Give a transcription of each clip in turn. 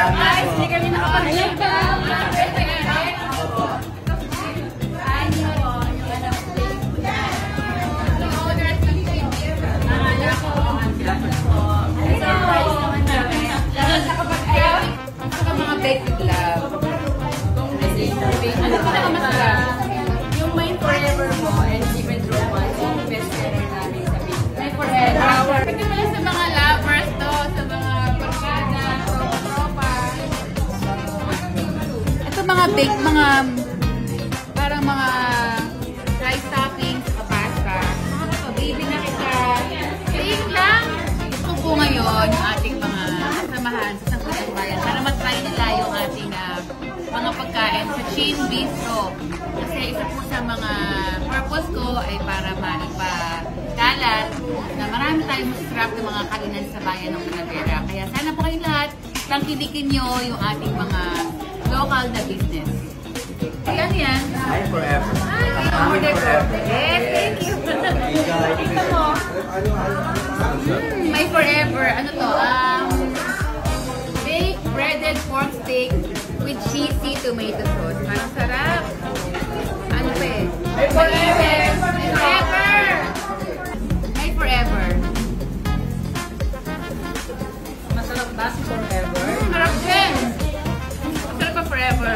Guys, hindi kami nakapag-live. Mga baked love. Ano pa naman masarap? Yung Mind Forever mo and Even Romance, yung best seller namin sa Big Mind Forever. Pwede pala sa mga lovers to, sa mga barkada, tropa. Ito mga baked, mga parang mga rice toppings sa pasta. Baby na kita. Cake lang. Ito po ngayon yung ating mga kasamahan sa Sangguniang Bayan para matry nila yung ating mga pagkain sa Chin Bistro. Kasi isa po sa mga purpose ko ay para maipakalat na marami tayong masasarap ng mga kainan sa bayan ng Primavera. Kaya sana po kayong lahat tangkilikin nyo yung ating mga local na business. Ayan yan. Mind Forever. Order forever. Yes, thank you. Ito mo. My Forever. Ano to? Baked breaded pork steak with cheesy tomato sauce. Parang sarap. Ano pa eh? My Forever! My Forever! My Forever. Masarap ba si Forever? Sarap din. Masarap pa Forever.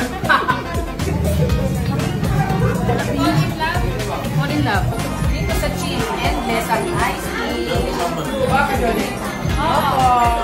Fall in love. Dito sa Chin, endless ang ice tea. Oo.